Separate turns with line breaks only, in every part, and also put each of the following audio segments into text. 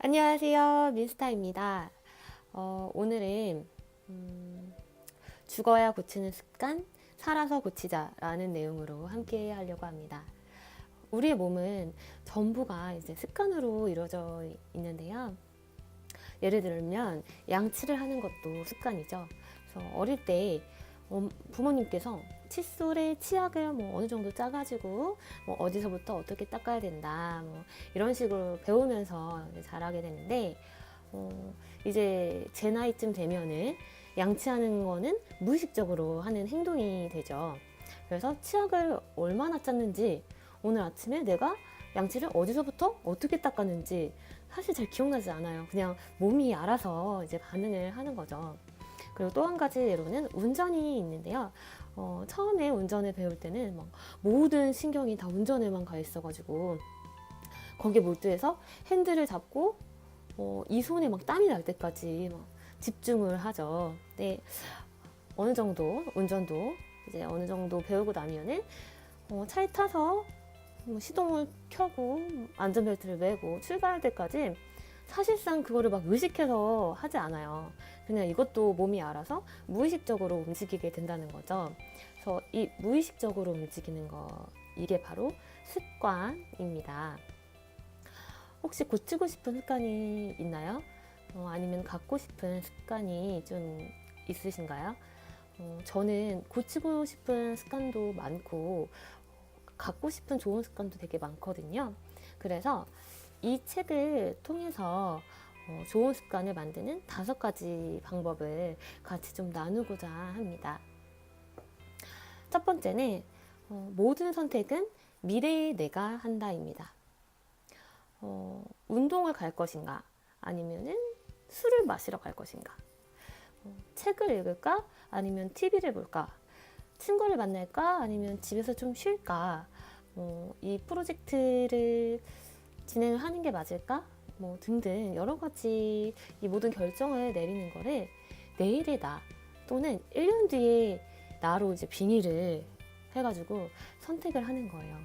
안녕하세요. 민스타입니다. 오늘은 죽어야 고치는 습관, 살아서 고치자라는 내용으로 함께 하려고 합니다. 우리의 몸은 전부가 이제 습관으로 이루어져 있는데요. 예를 들면 양치를 하는 것도 습관이죠. 그래서 어릴 때 부모님께서 칫솔에 치약을 어느 정도 짜가지고 어디서부터 어떻게 닦아야 된다 이런 식으로 배우면서 이제 자라게 되는데 이제 제 나이쯤 되면은 양치하는 거는 무의식적으로 하는 행동이 되죠. 그래서 치약을 얼마나 짰는지 오늘 아침에 내가 양치를 어디서부터 어떻게 닦았는지 사실 잘 기억나지 않아요. 그냥 몸이 알아서 이제 반응을 하는 거죠. 그리고 또 한 가지 예로는 운전이 있는데요. 처음에 운전을 배울 때는 모든 신경이 다 운전에만 가 있어가지고 거기에 몰두해서 핸들을 잡고 이 손에 땀이 날 때까지 집중을 하죠. 근데 어느 정도 운전도 이제 어느 정도 배우고 나면은 차에 타서 시동을 켜고 안전벨트를 매고 출발할 때까지 사실상 그거를 의식해서 하지 않아요. 그냥 이것도 몸이 알아서 무의식적으로 움직이게 된다는 거죠. 그래서 이 무의식적으로 움직이는 거, 이게 바로 습관입니다. 혹시 고치고 싶은 습관이 있나요? 아니면 갖고 싶은 습관이 좀 있으신가요? 저는 고치고 싶은 습관도 많고 갖고 싶은 좋은 습관도 되게 많거든요. 그래서 이 책을 통해서 좋은 습관을 만드는 5가지 방법을 같이 좀 나누고자 합니다. 첫 번째는 모든 선택은 미래의 내가 한다입니다. 운동을 갈 것인가 아니면은 술을 마시러 갈 것인가, 책을 읽을까 아니면 TV를 볼까, 친구를 만날까 아니면 집에서 좀 쉴까, 이 프로젝트를 진행을 하는 게 맞을까 등등 여러 가지 이 모든 결정을 내리는 거를 내일의 나 또는 1년 뒤에 나로 이제 빙의를 해가지고 선택을 하는 거예요.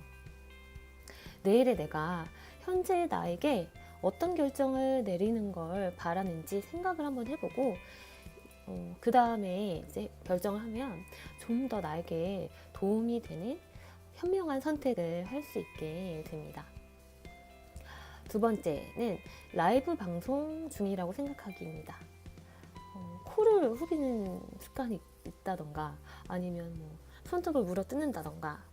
내일의 내가 현재의 나에게 어떤 결정을 내리는 걸 바라는지 생각을 한번 해보고 그 다음에 이제 결정을 하면 좀 더 나에게 도움이 되는 현명한 선택을 할 수 있게 됩니다. 두 번째는 라이브 방송 중이라고 생각하기입니다. 코를 후비는 습관이 있다던가 아니면 손톱을 물어 뜯는다던가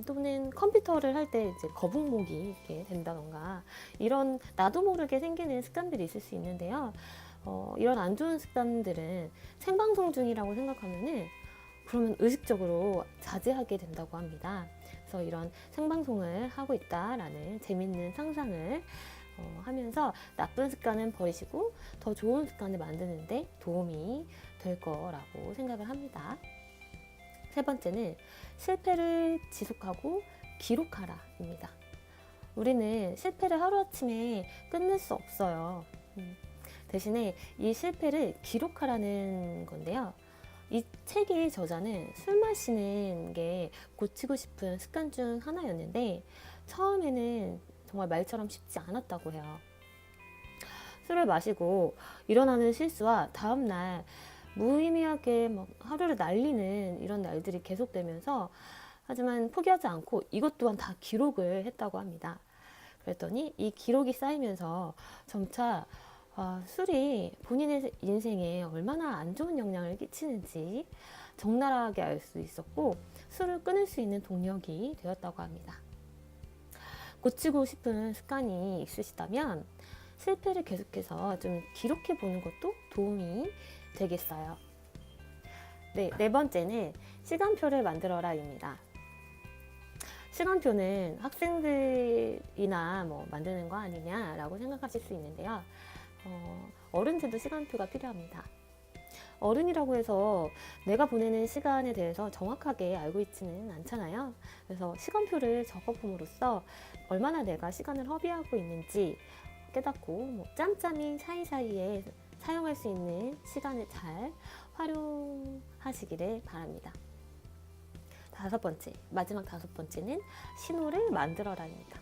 또는 컴퓨터를 할 때 이제 거북목이 있게 된다던가 이런 나도 모르게 생기는 습관들이 있을 수 있는데요. 이런 안 좋은 습관들은 생방송 중이라고 생각하면은 그러면 의식적으로 자제하게 된다고 합니다. 그래서 이런 생방송을 하고 있다라는 재밌는 상상을 하면서 나쁜 습관은 버리시고 더 좋은 습관을 만드는데 도움이 될 거라고 생각을 합니다. 세 번째는 실패를 지속하고 기록하라입니다. 우리는 실패를 하루아침에 끝낼 수 없어요. 대신에 이 실패를 기록하라는 건데요. 이 책의 저자는 술 마시는 게 고치고 싶은 습관 중 하나였는데 처음에는 정말 말처럼 쉽지 않았다고 해요. 술을 마시고 일어나는 실수와 다음날 무의미하게 하루를 날리는 이런 날들이 계속되면서 하지만 포기하지 않고 이것 또한 다 기록을 했다고 합니다. 그랬더니 이 기록이 쌓이면서 점차 술이 본인의 인생에 얼마나 안 좋은 영향을 끼치는지 적나라하게 알 수 있었고 술을 끊을 수 있는 동력이 되었다고 합니다. 고치고 싶은 습관이 있으시다면 실패를 계속해서 좀 기록해 보는 것도 도움이 되겠어요. 네 번째는 시간표를 만들어라입니다. 시간표는 학생들이나 만드는 거 아니냐라고 생각하실 수 있는데요. 어른들도 시간표가 필요합니다. 어른이라고 해서 내가 보내는 시간에 대해서 정확하게 알고 있지는 않잖아요. 그래서 시간표를 적어봄으로써 얼마나 내가 시간을 허비하고 있는지 깨닫고 짬짬이 사이사이에 사용할 수 있는 시간을 잘 활용하시기를 바랍니다. 마지막 다섯 번째는 신호를 만들어라입니다.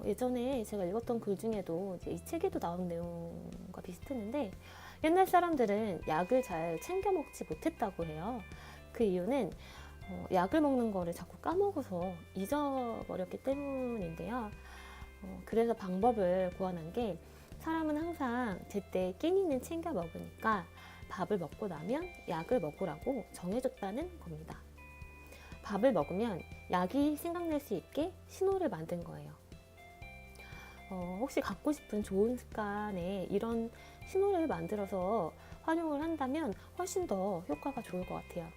예전에 제가 읽었던 글 중에도 이제 이 책에도 나온 내용과 비슷했는데 옛날 사람들은 약을 잘 챙겨 먹지 못했다고 해요. 그 이유는 약을 먹는 거를 자꾸 까먹어서 잊어버렸기 때문인데요. 그래서 방법을 고안한 게 사람은 항상 제때 끼니는 챙겨 먹으니까 밥을 먹고 나면 약을 먹으라고 정해줬다는 겁니다. 밥을 먹으면 약이 생각날 수 있게 신호를 만든 거예요. 혹시 갖고 싶은 좋은 습관에 이런 신호를 만들어서 활용을 한다면 훨씬 더 효과가 좋을 것 같아요.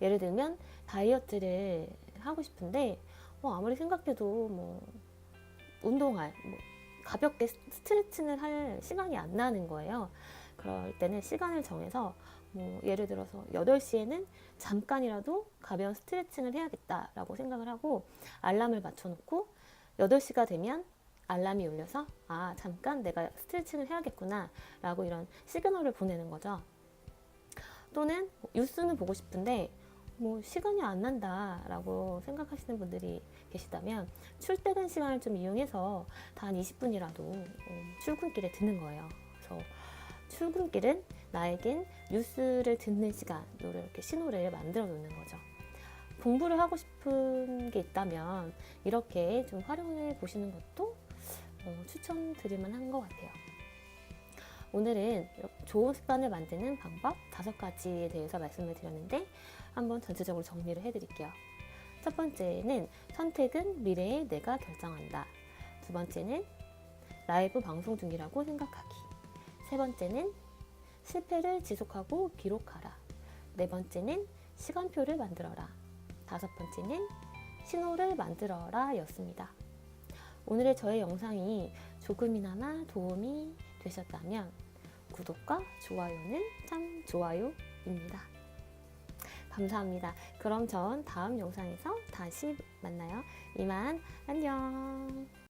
예를 들면 다이어트를 하고 싶은데 아무리 생각해도 운동할 가볍게 스트레칭을 할 시간이 안 나는 거예요. 그럴 때는 시간을 정해서 예를 들어서 8시에는 잠깐이라도 가벼운 스트레칭을 해야겠다라고 생각을 하고 알람을 맞춰놓고 8시가 되면 알람이 울려서 잠깐 내가 스트레칭을 해야겠구나 라고 이런 시그널을 보내는 거죠. 또는 뉴스는 보고 싶은데 시간이 안 난다 라고 생각하시는 분들이 계시다면 출퇴근 시간을 좀 이용해서 단 20분이라도 출근길에 듣는 거예요. 그래서 출근길은 나에겐 뉴스를 듣는 시간으로 이렇게 신호를 만들어 놓는 거죠. 공부를 하고 싶은 게 있다면 이렇게 좀 활용해 보시는 것도 추천드릴 만한 것 같아요. 오늘은 좋은 습관을 만드는 방법 5가지에 대해서 말씀을 드렸는데 한번 전체적으로 정리를 해드릴게요. 첫 번째는 선택은 미래의 내가 결정한다. 두 번째는 라이브 방송 중이라고 생각하기. 세 번째는 실패를 지속하고 기록하라. 네 번째는 시간표를 만들어라. 다섯 번째는 신호를 만들어라 였습니다. 오늘의 저의 영상이 조금이나마 도움이 되셨다면 구독과 좋아요는 참 좋아요입니다. 감사합니다. 그럼 전 다음 영상에서 다시 만나요. 이만 안녕.